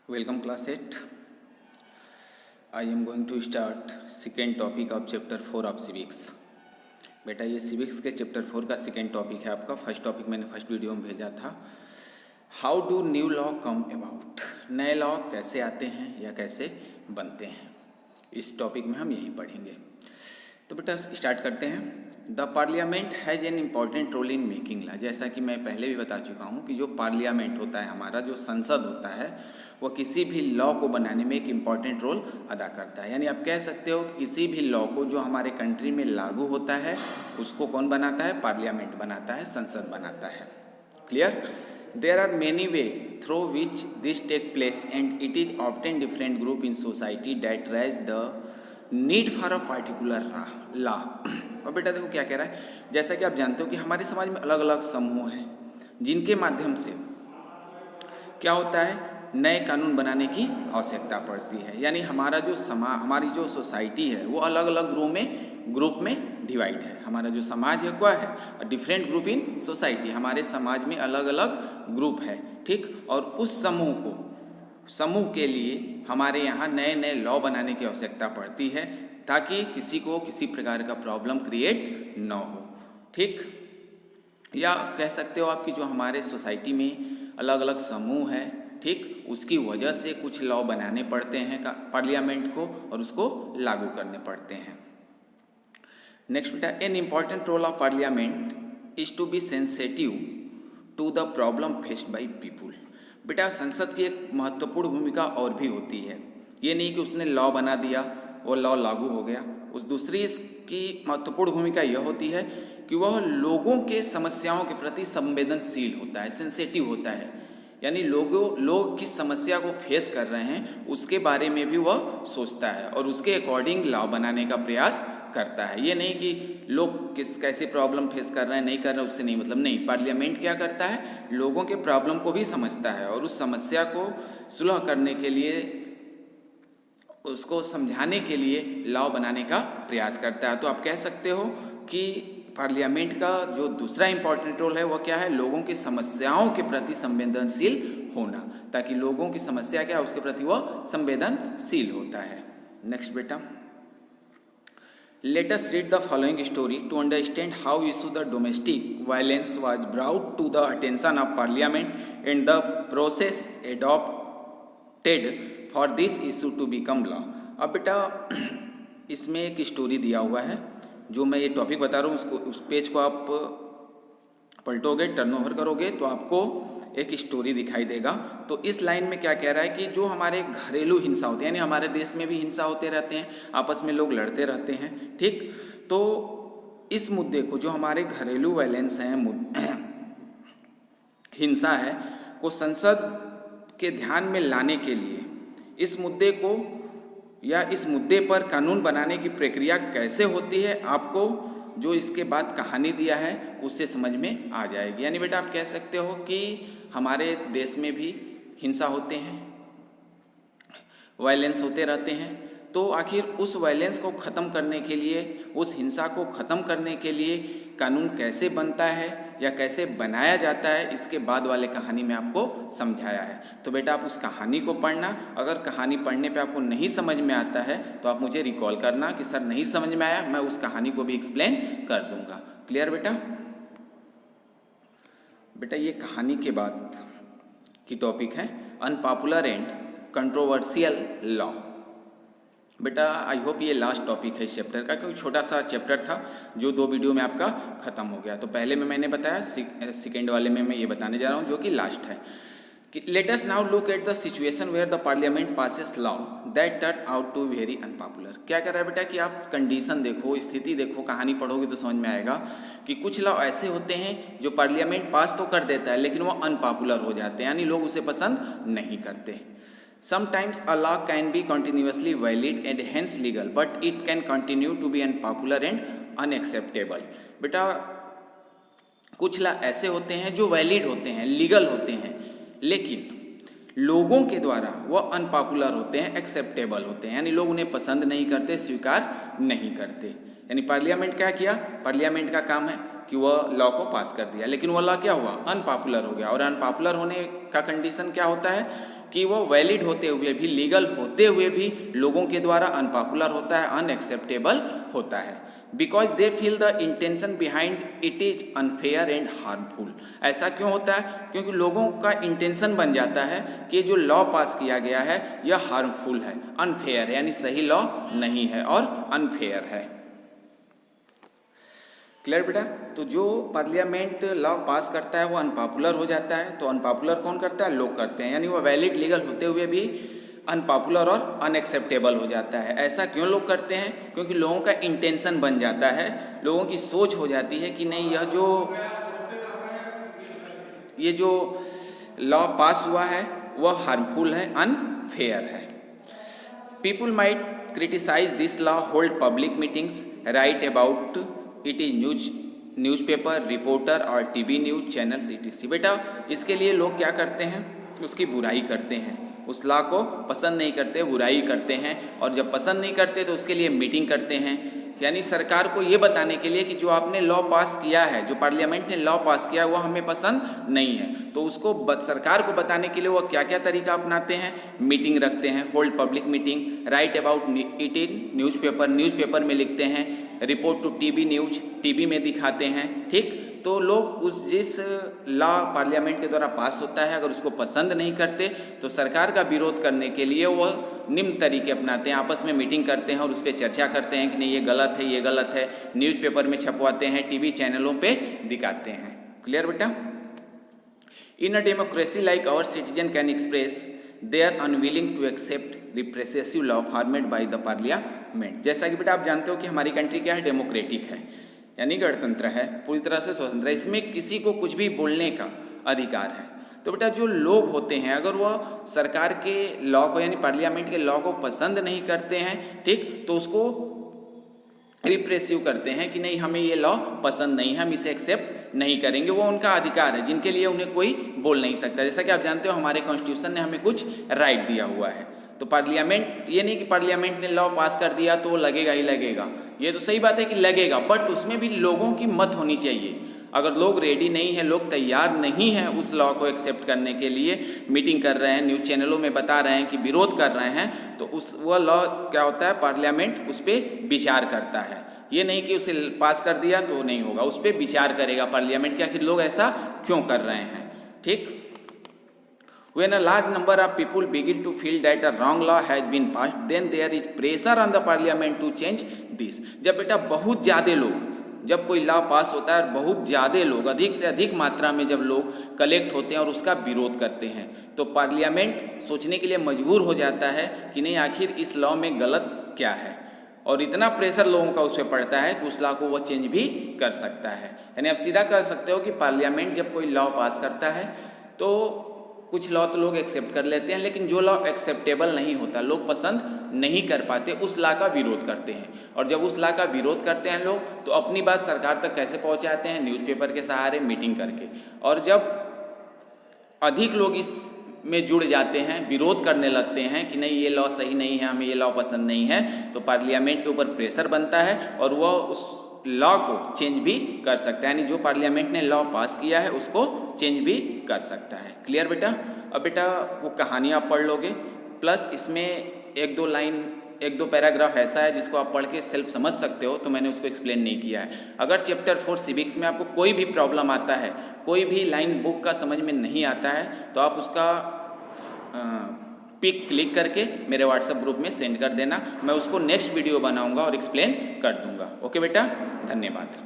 Welcome class 8. I am going to start second topic of chapter 4 of civics. बेटा ये civics के chapter 4 का second topic है आपका. फर्स्ट टॉपिक मैंने फर्स्ट वीडियो में भेजा था. How do new law come about? नए लॉ कैसे आते हैं या कैसे बनते हैं, इस टॉपिक में हम यही पढ़ेंगे. तो बेटा स्टार्ट करते हैं. The parliament has an important role in making law. जैसा कि मैं पहले भी बता चुका हूँ कि जो पार्लियामेंट होता है, हमारा जो संसद होता है, वो किसी भी लॉ को बनाने में एक इम्पॉर्टेंट रोल अदा करता है. यानी आप कह सकते हो कि किसी भी लॉ को जो हमारे कंट्री में लागू होता है उसको कौन बनाता है? पार्लियामेंट बनाता है, संसद बनाता है. Clear? There are many way through which this take place and it is obtain different group in society that raise the need for a particular law. और बेटा देखो क्या कह रहा है. जैसा कि आप जानते हो कि हमारे समाज में अलग अलग समूह हैं जिनके माध्यम से क्या होता है, नए कानून बनाने की आवश्यकता पड़ती है. यानी हमारा जो हमारी जो सोसाइटी है वो अलग अलग ग्रुप में डिवाइड है. हमारा जो समाज है क्या है? Different group in society. हमारे समाज में अलग अलग ग्रुप है, ठीक. और उस समूह के लिए हमारे यहाँ नए नए लॉ बनाने की आवश्यकता पड़ती है ताकि किसी को किसी प्रकार का प्रॉब्लम क्रिएट न हो, ठीक. या कह सकते हो आपकी जो हमारे सोसाइटी में अलग अलग समूह है, ठीक, उसकी वजह से कुछ लॉ बनाने पड़ते हैं पार्लियामेंट को और उसको लागू करने पड़ते हैं. नेक्स्ट बेटा, an important role of parliament is to be sensitive to the problem faced by people. बेटा संसद की एक महत्वपूर्ण भूमिका और भी होती है. ये नहीं कि उसने लॉ बना दिया, वो लॉ लागू हो गया. उस दूसरी इसकी महत्वपूर्ण भूमिका यह होती है कि वह लोगों के समस्याओं के प्रति संवेदनशील होता है, सेंसिटिव होता है. यानी लोग किस समस्या को फेस कर रहे हैं उसके बारे में भी वह सोचता है और उसके अकॉर्डिंग लॉ बनाने का प्रयास करता है. ये नहीं कि लोग कैसे प्रॉब्लम फेस कर रहे हैं, नहीं कर रहे, उससे नहीं मतलब. नहीं, पार्लियामेंट क्या करता है, लोगों के प्रॉब्लम को भी समझता है और उस समस्या को सुलह करने के लिए, उसको समझाने के लिए लॉ बनाने का प्रयास करता है. तो आप कह सकते हो कि पार्लियामेंट का जो दूसरा इंपॉर्टेंट रोल है वो क्या है? लोगों की समस्याओं के प्रति संवेदनशील होना, ताकि लोगों की समस्या क्या है उसके प्रति वह संवेदनशील होता है. नेक्स्ट बेटा, let us read the following story to understand how issue the domestic violence was brought to the attention of parliament and the process adopted for this issue to become law. अब बेटा इसमें एक story दिया हुआ है. जो मैं ये टॉपिक बता रहा हूँ उसको, उस पेज को आप पलटोगे, टर्नओवर करोगे तो आपको एक स्टोरी दिखाई देगा. तो इस लाइन में क्या कह रहा है कि जो हमारे घरेलू हिंसा होती है, यानी हमारे देश में भी हिंसा होते रहते हैं, आपस में लोग लड़ते रहते हैं, ठीक. तो इस मुद्दे को, जो हमारे घरेलू वायलेंस है, हिंसा है, को संसद के ध्यान में लाने के लिए इस मुद्दे को या इस मुद्दे पर कानून बनाने की प्रक्रिया कैसे होती है, आपको जो इसके बाद कहानी दिया है उससे समझ में आ जाएगी. यानी बेटा आप कह सकते हो कि हमारे देश में भी हिंसा होते हैं, वायलेंस होते रहते हैं. तो आखिर उस वायलेंस को ख़त्म करने के लिए, उस हिंसा को ख़त्म करने के लिए कानून कैसे बनता है या कैसे बनाया जाता है, इसके बाद वाले कहानी में आपको समझाया है. तो बेटा आप उस कहानी को पढ़ना. अगर कहानी पढ़ने पे आपको नहीं समझ में आता है तो आप मुझे रिकॉल करना कि सर नहीं समझ में आया, मैं उस कहानी को भी एक्सप्लेन कर दूंगा. क्लियर बेटा? बेटा ये कहानी के बाद की टॉपिक है अनपॉपुलर एंड कंट्रोवर्शियल लॉ. बेटा आई होप ये लास्ट टॉपिक है इस चैप्टर का, क्योंकि छोटा सा चैप्टर था जो 2 वीडियो में आपका ख़त्म हो गया. तो पहले में मैंने बताया, सेकेंड वाले में मैं ये बताने जा रहा हूँ जो कि लास्ट है. कि let us now look at the situation where the parliament passes law that turn out to very unpopular. क्या कर रहा है बेटा कि आप कंडीशन देखो, स्थिति देखो, कहानी पढ़ोगे तो समझ में आएगा कि कुछ लॉ ऐसे होते हैं जो पार्लियामेंट पास तो कर देता है लेकिन वो अनपॉपुलर हो जाते हैं, यानी लोग उसे पसंद नहीं करते. Sometimes a law can be continuously valid and hence legal, but it can continue to be unpopular and unacceptable. बेटा कुछ लॉ ऐसे होते हैं जो वैलिड होते हैं, लीगल होते हैं, लेकिन लोगों के द्वारा वह अनपॉपुलर होते हैं, एक्सेप्टेबल होते हैं, यानी लोग उन्हें पसंद नहीं करते, स्वीकार नहीं करते. यानी पार्लियामेंट क्या किया? पार्लियामेंट का काम है कि वह लॉ को पास कर दिया, लेकिन वह लॉ क्या हुआ? अनपॉपुलर हो गया. और अनपॉपुलर होने का कंडीशन क्या होता है कि वो वैलिड होते हुए भी, लीगल होते हुए भी लोगों के द्वारा अनपॉपुलर होता है, अनएक्सेप्टेबल होता है। Because they feel the intention behind it is unfair and harmful. ऐसा क्यों होता है? क्योंकि लोगों का इंटेंशन बन जाता है कि जो लॉ पास किया गया है यह हार्मफुल है, अनफेयर है, यानी सही लॉ नहीं है और अनफेयर है। क्लियर बेटा? तो जो पार्लियामेंट लॉ पास करता है वो अनपॉपुलर हो जाता है। तो अनपॉपुलर कौन करता है? लोग करते हैं, यानी वो वैलिड लीगल होते हुए भी अनपॉपुलर और अनएक्सेप्टेबल हो जाता है। ऐसा क्यों लोग करते हैं? क्योंकि लोगों का इंटेंशन बन जाता है, लोगों की सोच हो जाती है कि नहीं, ये जो लॉ पास हुआ है वह हार्मफुल है, अनफेयर है। People might criticise this law, hold public meetings, write about it is newspaper, reporter और टीवी न्यूज चैनल्स etc। बेटा इसके लिए लोग क्या करते हैं? उसकी बुराई करते हैं, उस लॉ को पसंद नहीं करते, बुराई करते हैं, और जब पसंद नहीं करते तो उसके लिए मीटिंग करते हैं, यानी सरकार को ये बताने के लिए कि जो आपने लॉ पास किया है, जो पार्लियामेंट ने लॉ पास किया है वो हमें पसंद नहीं है। तो उसको सरकार को बताने के लिए वो क्या क्या तरीका अपनाते हैं? मीटिंग रखते हैं, hold public meeting, write about it in newspaper में लिखते हैं, report to TV news, TV में दिखाते हैं। ठीक, तो लोग जिस लॉ पार्लियामेंट के द्वारा पास होता है अगर उसको पसंद नहीं करते तो सरकार का विरोध करने के लिए वह निम्न तरीके अपनाते हैं, आपस में मीटिंग करते हैं और उस पर चर्चा करते हैं कि नहीं ये गलत है, ये गलत है, न्यूज़पेपर में छपवाते हैं, टीवी चैनलों पे दिखाते हैं। क्लियर बेटा? In a democracy like our citizen can express they are unwilling to accept repressive law formed by the parliament. जैसा कि बेटा आप जानते हो कि हमारी कंट्री क्या है? डेमोक्रेटिक है, यानी गणतंत्र है, पूरी तरह से स्वतंत्र है, इसमें किसी को कुछ भी बोलने का अधिकार है। तो बेटा जो लोग होते हैं अगर वह सरकार के लॉ को यानी पार्लियामेंट के लॉ को पसंद नहीं करते हैं, ठीक, तो उसको रिप्रेसिव करते हैं कि नहीं हमें ये लॉ पसंद नहीं है, हम इसे एक्सेप्ट नहीं करेंगे। वो उनका अधिकार है जिनके लिए उन्हें कोई बोल नहीं सकता। जैसा कि आप जानते हो हमारे कॉन्स्टिट्यूशन ने हमें कुछ राइट दिया हुआ है। तो पार्लियामेंट, ये नहीं कि पार्लियामेंट ने लॉ पास कर दिया तो लगेगा ही लगेगा, ये तो सही बात है कि लगेगा, बट उसमें भी लोगों की मत होनी चाहिए। अगर लोग रेडी नहीं है, लोग तैयार नहीं हैं उस लॉ को एक्सेप्ट करने के लिए, मीटिंग कर रहे हैं, न्यूज़ चैनलों में बता रहे हैं कि विरोध कर रहे हैं, तो वह लॉ क्या होता है? पार्लियामेंट उस पर विचार करता है। ये नहीं कि उसे पास कर दिया तो नहीं होगा, उस पर विचार करेगा पार्लियामेंट कि आखिर लोग ऐसा क्यों कर रहे हैं। ठीक, When a large number of people begin to feel that a wrong law has been passed, then there is pressure on the parliament to change this। जब बेटा बहुत ज़्यादा लोग, जब कोई लॉ पास होता है और बहुत ज़्यादा लोग, अधिक से अधिक मात्रा में जब लोग कलेक्ट होते हैं और उसका विरोध करते हैं, तो पार्लियामेंट सोचने के लिए मजबूर हो जाता है कि नहीं आखिर इस लॉ में गलत क्या है, और इतना प्रेशर लोगों का उस पर पड़ता है कि उस लॉ को वो चेंज भी कर सकता है। यानी आप सीधा कह सकते हो कि पार्लियामेंट जब कोई लॉ पास करता है तो कुछ लॉ तो लोग एक्सेप्ट कर लेते हैं, लेकिन जो लॉ एक्सेप्टेबल नहीं होता, लोग पसंद नहीं कर पाते, उस लॉ का विरोध करते हैं। और जब उस लॉ का विरोध करते हैं लोग तो अपनी बात सरकार तक कैसे पहुंचाते हैं? न्यूज़पेपर के सहारे, मीटिंग करके। और जब अधिक लोग इस में जुड़ जाते हैं, विरोध करने लगते हैं कि नहीं ये लॉ सही नहीं है, हमें ये लॉ पसंद नहीं है, तो पार्लियामेंट के ऊपर प्रेशर बनता है और वह उस लॉ को चेंज भी कर सकता है, यानी जो पार्लियामेंट ने लॉ पास किया है उसको चेंज भी कर सकता है। क्लियर बेटा? अब बेटा वो कहानी आप पढ़ लोगे, प्लस इसमें एक दो पैराग्राफ ऐसा है जिसको आप पढ़ के सेल्फ समझ सकते हो, तो मैंने उसको एक्सप्लेन नहीं किया है। अगर चैप्टर 4 सिविक्स में आपको कोई भी प्रॉब्लम आता है, कोई भी लाइन बुक का समझ में नहीं आता है, तो आप उसका पिक क्लिक करके मेरे व्हाट्सएप ग्रुप में सेंड कर देना, मैं उसको नेक्स्ट वीडियो बनाऊंगा और एक्सप्लेन कर दूंगा। ओके बेटा, धन्यवाद।